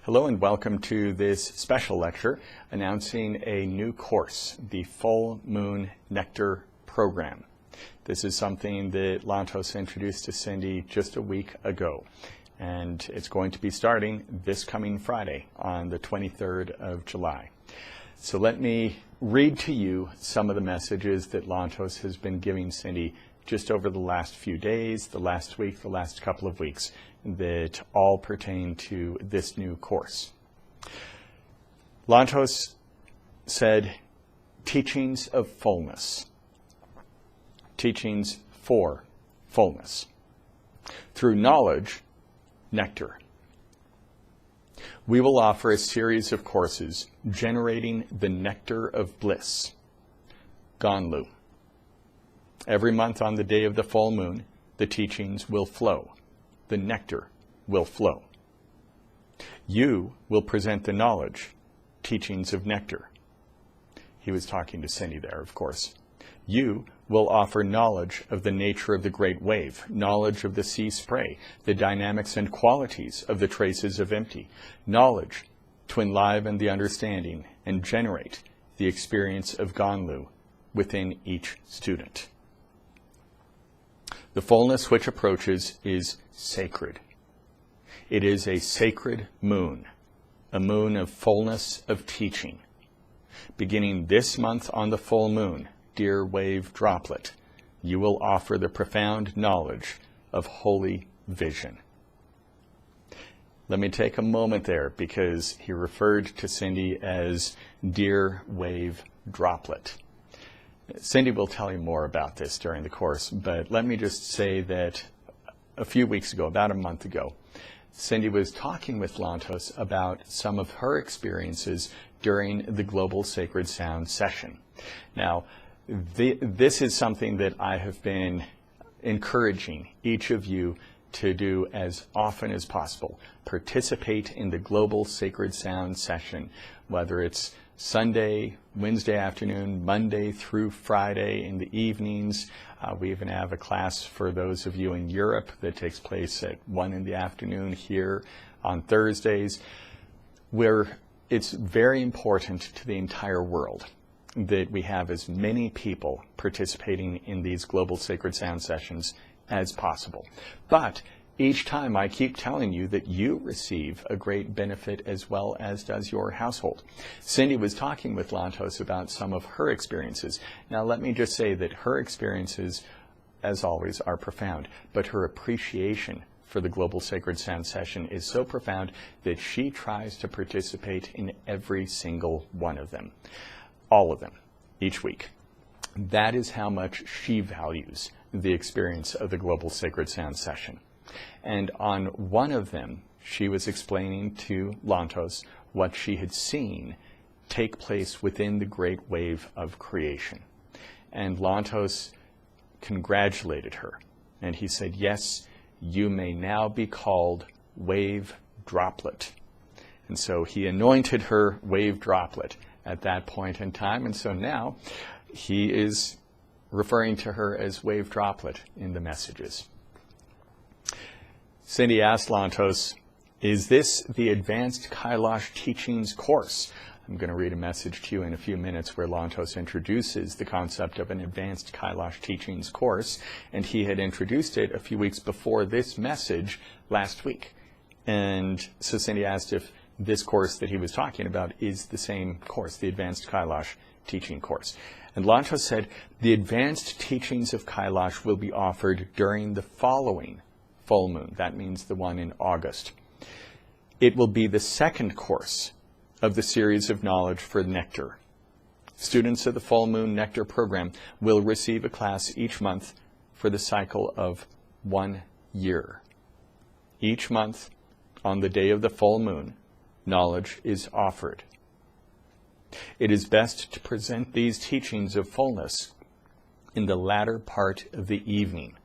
Hello and welcome to this special lecture announcing a new course, the Full Moon Nectar Program. This is something that Lantos introduced to Cindy just a week ago, and it's going to be starting this coming Friday on the 23rd of July. So let me read to you some of the messages that Lantos has been giving Cindy just over the last few days, the last week, the last couple of weeks, that all pertain to this new course. Lantos said, teachings of fullness, teachings for fullness. Through knowledge, nectar. We will offer a series of courses generating the nectar of bliss, Ganlu. Every month on the day of the full moon, the teachings will flow. The nectar will flow. You will present the knowledge, teachings of nectar. He was talking to Cindy there, of course. You will offer knowledge of the nature of the great wave, knowledge of the sea spray, the dynamics and qualities of the traces of empty, knowledge to enliven the understanding and generate the experience of Ganlu within each student. The fullness which approaches is sacred. It is a sacred moon, a moon of fullness of teaching. Beginning this month on the full moon, dear wave droplet, you will offer the profound knowledge of holy vision. Let me take a moment there because he referred to Cindy as dear wave droplet. Cindy will tell you more about this during the course, but let me just say that a few weeks ago, about a month ago, Cindy was talking with Lantos about some of her experiences during the Global Sacred Sound session. Now, this is something that I have been encouraging each of you to do as often as possible. Participate in the Global Sacred Sound session, whether it's Sunday, Wednesday afternoon, Monday through Friday in the evenings. We even have a class for those of you in Europe that takes place at 1 in the afternoon here on Thursdays, where it's very important to the entire world that we have as many people participating in these Global Sacred Sound sessions as possible. But each time I keep telling you that you receive a great benefit as well as does your household. Cindy was talking with Lantos about some of her experiences. Now let me just say that her experiences, as always, are profound, but her appreciation for the Global Sacred Sound session is so profound that she tries to participate in every single one of them, all of them, each week. That is how much she values the experience of the Global Sacred Sound session. And on one of them, she was explaining to Lantos what she had seen take place within the great wave of creation. And Lantos congratulated her. And he said, yes, you may now be called wave droplet. And so he anointed her wave droplet at that point in time. And so now he is referring to her as wave droplet in the messages. Cindy asked Lantos, is this the Advanced Kailash Teachings course? I'm going to read a message to you in a few minutes where Lantos introduces the concept of an Advanced Kailash Teachings course, and he had introduced it a few weeks before this message last week. And so Cindy asked if this course that he was talking about is the same course, the Advanced Kailash Teaching course. And Lantos said, the Advanced Teachings of Kailash will be offered during the following full moon. That means the one in August. It will be the second course of the series of knowledge for nectar. Students of the Full Moon Nectar Program will receive a class each month for the cycle of 1 year. Each month, on the day of the full moon, knowledge is offered. It is best to present these teachings of fullness in the latter part of the evening.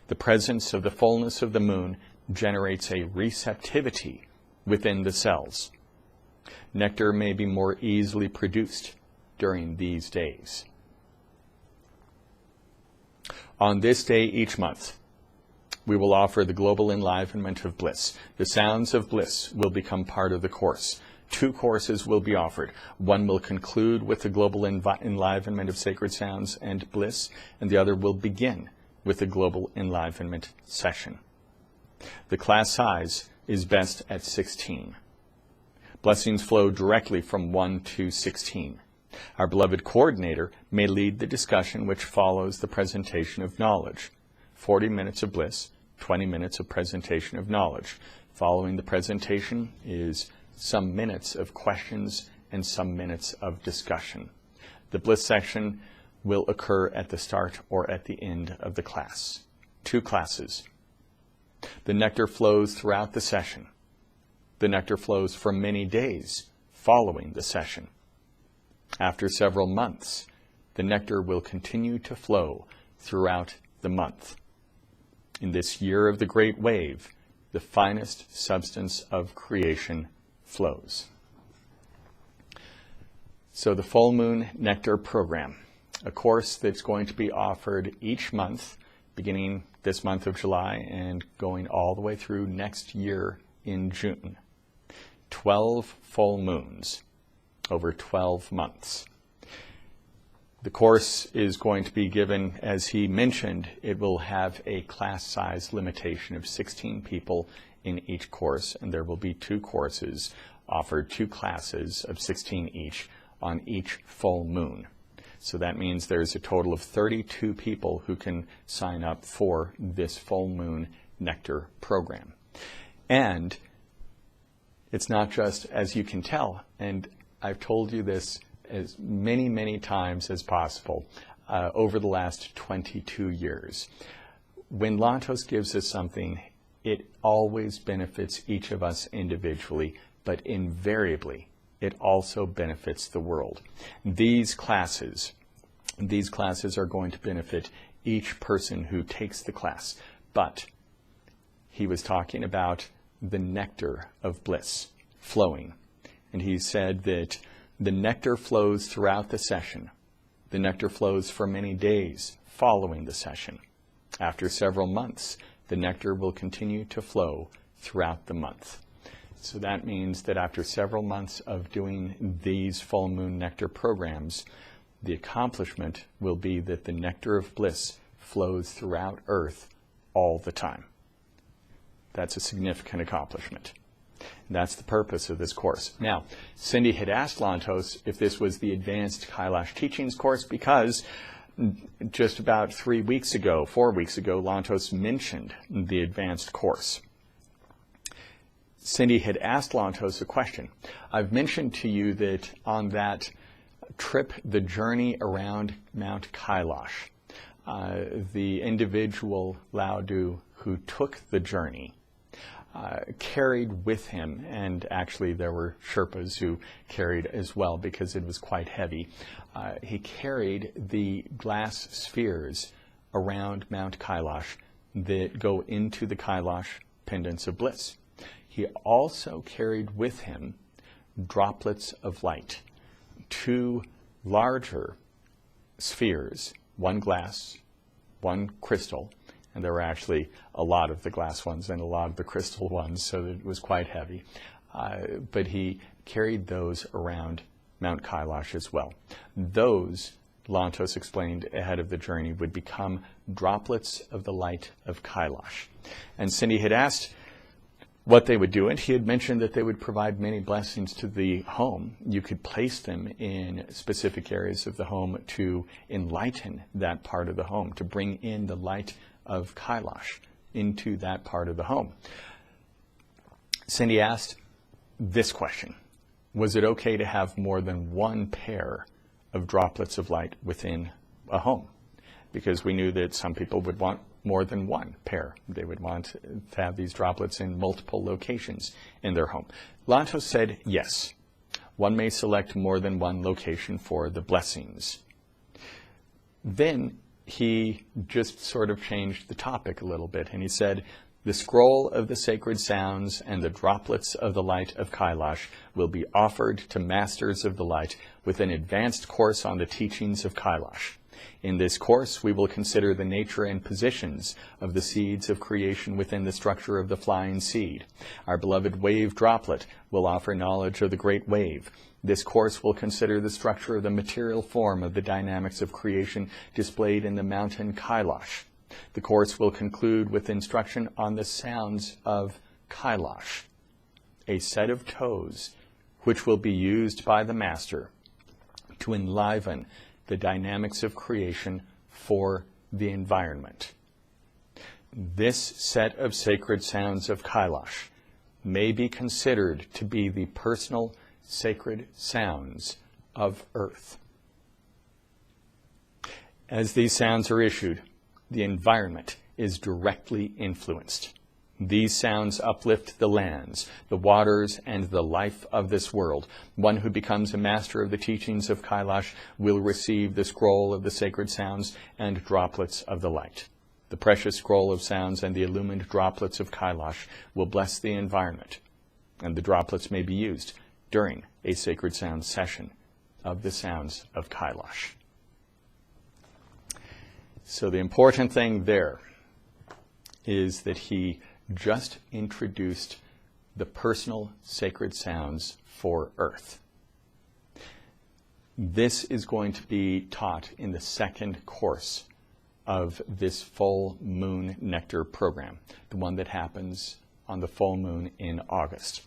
The presence of the fullness of the moon generates a receptivity within the cells. Nectar may be more easily produced during these days. On this day each month, we will offer the global enlivenment of bliss. The sounds of bliss will become part of the course. 2 courses will be offered. One will conclude with the global enlivenment of sacred sounds and bliss, and the other will begin with the global enlivenment session. The class size is best at 16. Blessings flow directly from 1 to 16. Our beloved coordinator may lead the discussion which follows the presentation of knowledge. 40 minutes of bliss, 20 minutes of presentation of knowledge. Following the presentation is some minutes of questions and some minutes of discussion. The bliss section will occur at the start or at the end of the class. 2 classes. The nectar flows throughout the session. The nectar flows for many days following the session. After several months, the nectar will continue to flow throughout the month. In this year of the great wave, the finest substance of creation flows. So the Full Moon Nectar Program, a course that's going to be offered each month, beginning this month of July and going all the way through next year in June. 12 full moons over 12 months. The course is going to be given, as he mentioned, it will have a class size limitation of 16 people in each course, and there will be 2 courses offered, 2 classes of 16 each on each full moon. So that means there's a total of 32 people who can sign up for this Full Moon Nectar program. And it's not just, as you can tell, and I've told you this as many times as possible over the last 22 years. When Lantos gives us something, it always benefits each of us individually, but invariably it also benefits the world. These classes are going to benefit each person who takes the class, but he was talking about the nectar of bliss flowing. And he said that the nectar flows throughout the session. The nectar flows for many days following the session. After several months, the nectar will continue to flow throughout the month. So that means that after several months of doing these Full Moon Nectar programs, the accomplishment will be that the nectar of bliss flows throughout Earth all the time. That's a significant accomplishment. That's the purpose of this course. Now, Cindy had asked Lantos if this was the Advanced Kailash Teachings course because just about 4 weeks ago, Lantos mentioned the advanced course. Cindy had asked Lantos a question. I've mentioned to you that on that trip, the journey around Mount Kailash, the individual Laudu who took the journey carried with him, and actually there were Sherpas who carried as well because it was quite heavy. He carried the glass spheres around Mount Kailash that go into the Kailash pendants of bliss. He also carried with him droplets of light, 2 larger spheres, 1 glass, 1 crystal, and there were actually a lot of the glass ones and a lot of the crystal ones, so it was quite heavy. But he carried those around Mount Kailash as well. Those, Lantos explained ahead of the journey, would become droplets of the light of Kailash. And Cindy had asked what they would do, and he had mentioned that they would provide many blessings to the home. You could place them in specific areas of the home to enlighten that part of the home, to bring in the light of Kailash into that part of the home. Cindy asked this question: was it okay to have more than 1 pair of droplets of light within a home? Because we knew that some people would want more than 1 pair. They would want to have these droplets in multiple locations in their home. Lantos said yes. One may select more than 1 location for the blessings. Then he just sort of changed the topic a little bit, and he said, the scroll of the sacred sounds and the droplets of the light of Kailash will be offered to masters of the light with an advanced course on the teachings of Kailash. In this course, we will consider the nature and positions of the seeds of creation within the structure of the flying seed. Our beloved wave droplet will offer knowledge of the great wave. This course will consider the structure of the material form of the dynamics of creation displayed in the mountain kailash. The course will conclude with instruction on the sounds of kailash, a set of toes which will be used by the master to enliven the dynamics of creation for the environment. This set of sacred sounds of kailash may be considered to be the personal sacred sounds of earth. As these sounds are issued, the environment is directly influenced. These sounds uplift the lands, the waters, and the life of this world. One who becomes a master of the teachings of kailash will receive the scroll of the sacred sounds and droplets of the light. The precious scroll of sounds and the illumined droplets of kailash will bless the environment, and the droplets may be used during a sacred sound session of the sounds of kailash. So the important thing there is that he just introduced the personal sacred sounds for earth. This is going to be taught in the second course of this full Moon Nectar program, the one that happens on the full moon in August.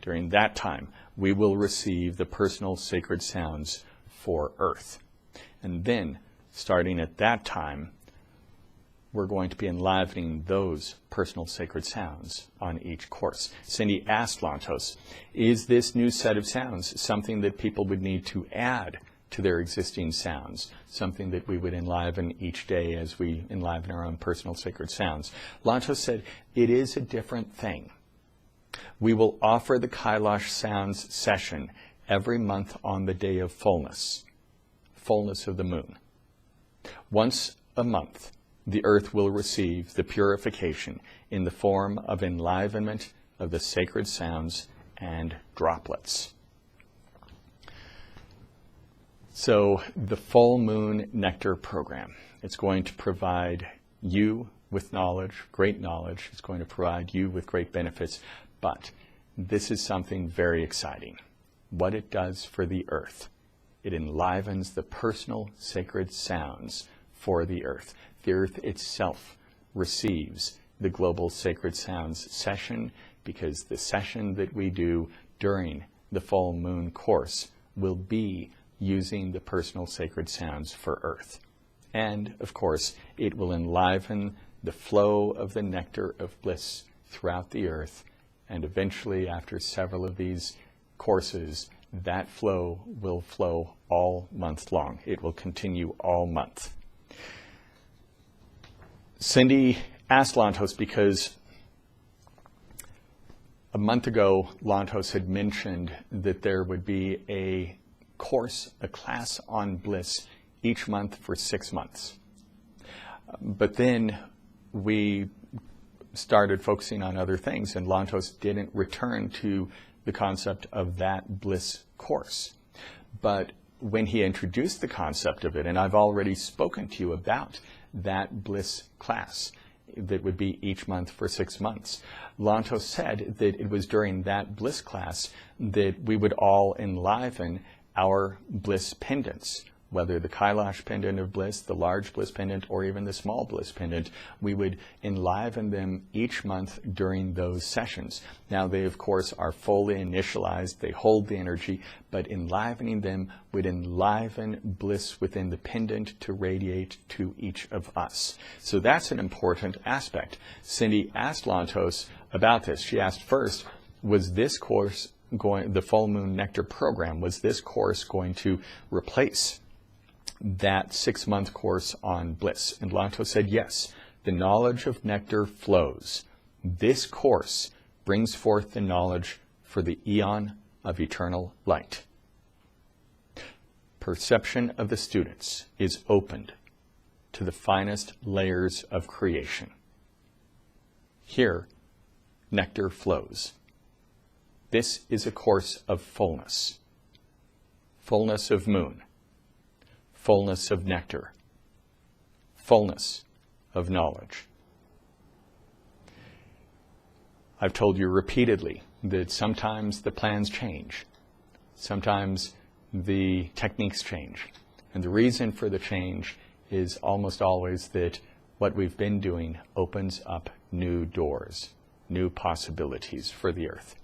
During that time, we will receive the personal sacred sounds for earth. And then, starting at that time, we're going to be enlivening those personal sacred sounds on each course. Cindy asked Lantos, is this new set of sounds something that people would need to add to their existing sounds, something that we would enliven each day as we enliven our own personal sacred sounds? Lantos said, it is a different thing. We will offer the kailash sounds session every month on the day of fullness of the moon. Once a month, the earth will receive the purification in the form of enlivenment of the sacred sounds and droplets. So the Full Moon Nectar Program, it's going to provide you with knowledge, great knowledge. It's going to provide you with great benefits. But this is something very exciting. What it does for the earth. It enlivens the personal sacred sounds for the earth. The earth itself receives the Global Sacred Sounds session because the session that we do during the full moon course will be using the personal sacred sounds for earth. And, of course, it will enliven the flow of the nectar of bliss throughout the earth. And eventually, after several of these courses, that flow will flow all month long. It will continue all month. Cindy asked Lantos because a month ago, Lantos had mentioned that there would be a course, a class on bliss each month for 6 months. But then we started focusing on other things, and Lantos didn't return to the concept of that bliss course. But when he introduced the concept of it, and I've already spoken to you about that bliss class that would be each month for 6 months, Lantos said that it was during that bliss class that we would all enliven our bliss pendants, whether the kailash pendant of bliss, the large bliss pendant, or even the small bliss pendant. We would enliven them each month during those sessions. Now they, of course, are fully initialized. They hold the energy, but enlivening them would enliven bliss within the pendant to radiate to each of us. So that's an important aspect. Cindy asked Lantos about this. She asked first, was this course the Full Moon Nectar Program, was this course going to replace that 6-month course on bliss? And Lantos said, yes, the knowledge of nectar flows. This course brings forth the knowledge for the eon of eternal light. Perception of the students is opened to the finest layers of creation. Here, nectar flows. This is a course of fullness. Fullness of moon. Fullness of nectar, fullness of knowledge. I've told you repeatedly that sometimes the plans change. Sometimes the techniques change. And the reason for the change is almost always that what we've been doing opens up new doors, new possibilities for the earth.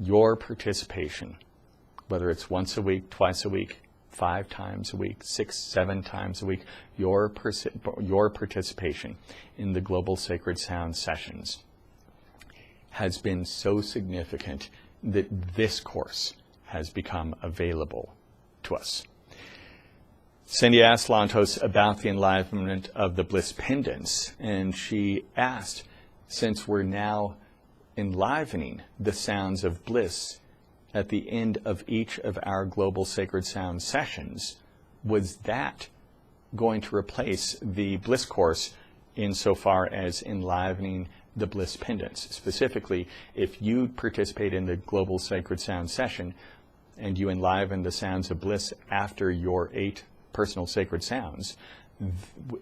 Your participation, whether it's once a week, twice a week, 5 times a week, 6, 7 times a week, your participation in the Global Sacred Sound sessions has been so significant that this course has become available to us. Cindy asked Lantos about the enlivenment of the bliss pendants, and she asked, since we're now enlivening the sounds of bliss at the end of each of our Global Sacred Sound sessions, was that going to replace the bliss course insofar as enlivening the bliss pendants? Specifically, if you participate in the Global Sacred Sound session and you enliven the sounds of bliss after your 8 personal sacred sounds,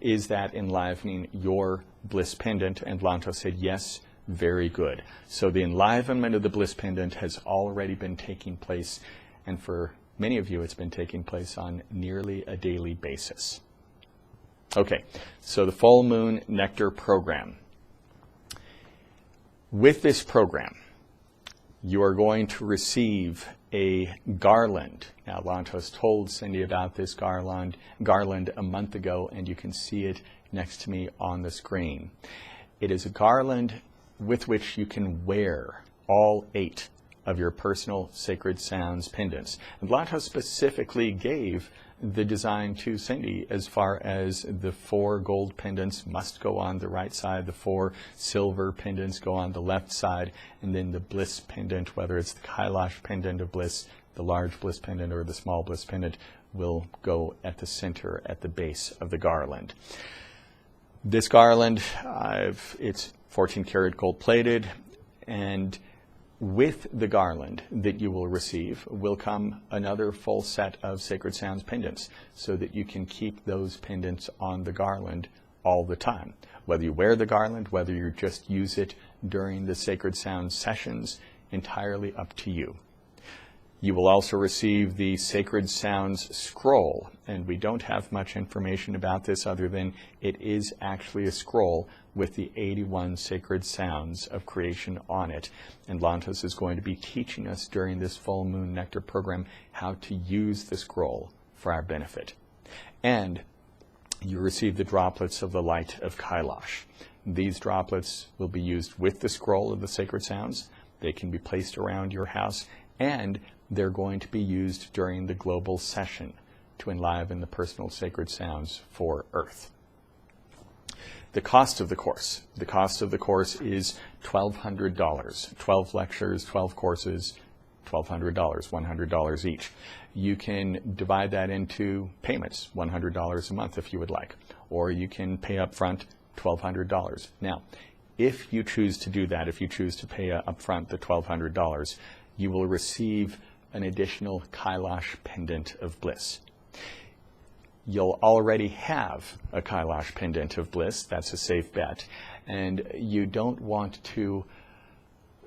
is that enlivening your bliss pendant? And Lantos said, yes, very good. So the enlivenment of the bliss pendant has already been taking place, and for many of you it's been taking place on nearly a daily basis. Okay, so the Full Moon Nectar Program. With this program, you are going to receive a garland. Now, Lantos told Cindy about this garland a month ago, and you can see it next to me on the screen. It is a garland with which you can wear all 8 of your personal sacred sounds pendants. And Lantos specifically gave the design to Cindy as far as the 4 gold pendants must go on the right side, the 4 silver pendants go on the left side, and then the bliss pendant, whether it's the kailash pendant of bliss, the large bliss pendant, or the small bliss pendant, will go at the center, at the base of the garland. This garland, it's 14 karat gold plated, and with the garland that you will receive will come another full set of Sacred Sounds pendants, so that you can keep those pendants on the garland all the time. Whether you wear the garland, whether you just use it during the Sacred Sounds sessions, entirely up to you. You will also receive the Sacred Sounds scroll, and we don't have much information about this other than it is actually a scroll with the 81 sacred sounds of creation on it. And Lantos is going to be teaching us during this Full Moon Nectar program how to use the scroll for our benefit. And you receive the droplets of the light of kailash. These droplets will be used with the scroll of the sacred sounds. They can be placed around your house, and they're going to be used during the global session to enliven the personal sacred sounds for Earth. The cost of the course. The cost of the course is $1,200. 12 lectures, 12 courses, $1,200, $100 each. You can divide that into payments, $100 a month if you would like, or you can pay up front $1,200. Now, if you choose to do that, if you choose to pay up front the $1,200, you will receive an additional kailash pendant of bliss. You'll already have a kailash pendant of bliss. That's a safe bet. And you don't want to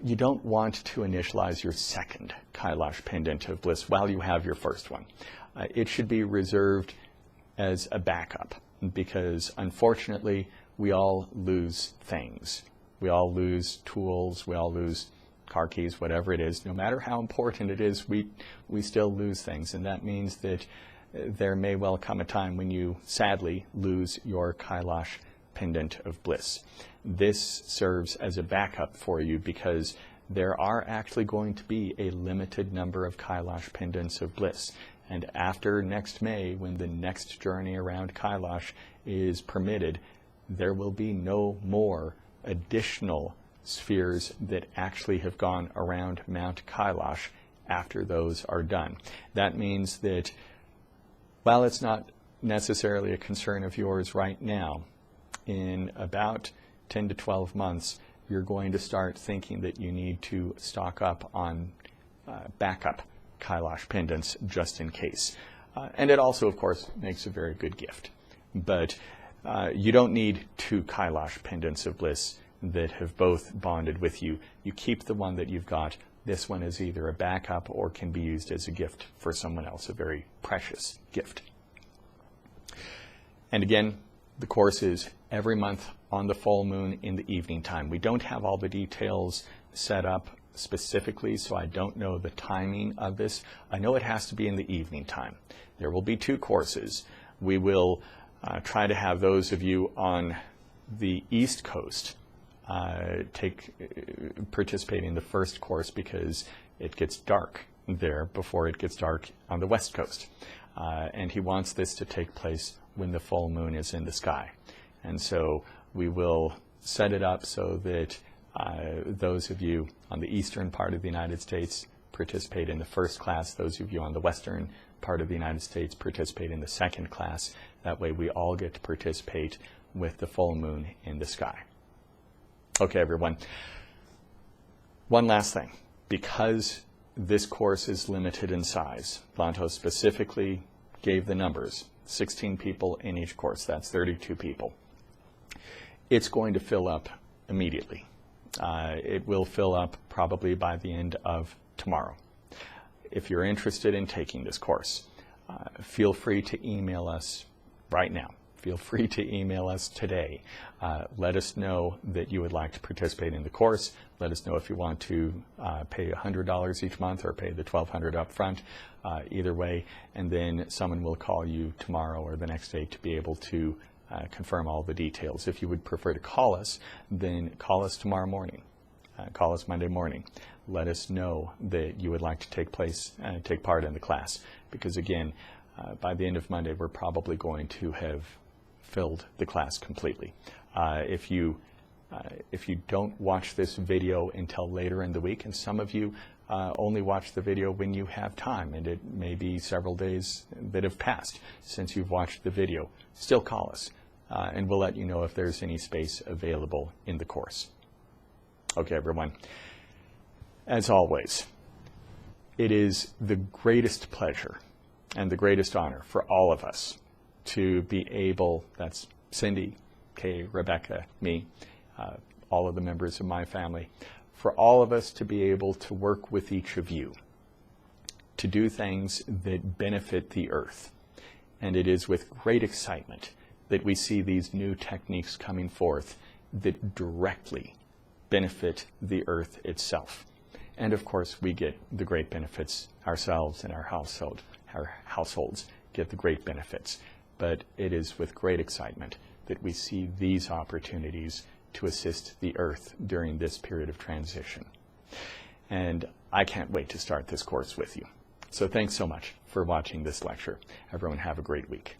initialize your second kailash pendant of bliss while you have your first one. It should be reserved as a backup, because unfortunately we all lose things. We all lose tools, we all lose car keys, whatever it is. No matter how important it is, we still lose things, and that means that there may well come a time when you sadly lose your kailash pendant of bliss. This serves as a backup for you, because there are actually going to be a limited number of kailash pendants of bliss. And after next May, when the next journey around kailash is permitted, there will be no more additional spheres that actually have gone around Mount Kailash after those are done. That means that while it's not necessarily a concern of yours right now, in about 10 to 12 months, you're going to start thinking that you need to stock up on backup kailash pendants just in case. And it also, of course, makes a very good gift. But You don't need two kailash pendants of bliss that have both bonded with you. You keep the one that you've got. This one is either a backup or can be used as a gift for someone else, a very precious gift. And again, the course is every month on the full moon in the evening time. We don't have all the details set up specifically, so I don't know the timing of this. I know it has to be in the evening time. There will be two courses. We will try to have those of you on the East Coast participate in the first course because it gets dark there before it gets dark on the West Coast. And he wants this to take place when the full moon is in the sky. And so we will set it up so that those of you on the eastern part of the United States participate in the first class. Those of you on the western part of the United States participate in the second class. That way we all get to participate with the full moon in the sky. Okay, everyone. One last thing. Because this course is limited in size, Lantos specifically gave the numbers, 16 people in each course. That's 32 people. It's going to fill up immediately. It will fill up probably by the end of tomorrow. If you're interested in taking this course, feel free to email us right now. Feel free to email us today. Let us know that you would like to participate in the course. Let us know if you want to pay $100 each month or pay the $1,200 up front. Either way, and then someone will call you tomorrow or the next day to be able to confirm all the details. If you would prefer to call us, then call us tomorrow morning. Call us Monday morning. Let us know that you would like to take part in the class, because again, by the end of Monday, we're probably going to have filled the class completely. If you don't watch this video until later in the week, and some of you only watch the video when you have time, and it may be several days that have passed since you've watched the video, still call us, and we'll let you know if there's any space available in the course. Okay, everyone. As always, it is the greatest pleasure and the greatest honor for all of us to be able, that's Cindy, Kay, Rebecca, me, all of the members of my family, for all of us to be able to work with each of you to do things that benefit the earth. And it is with great excitement that we see these new techniques coming forth that directly benefit the earth itself. And of course, we get the great benefits ourselves and our households get the great benefits. But it is with great excitement that we see these opportunities to assist the earth during this period of transition. And I can't wait to start this course with you. So thanks so much for watching this lecture. Everyone have a great week.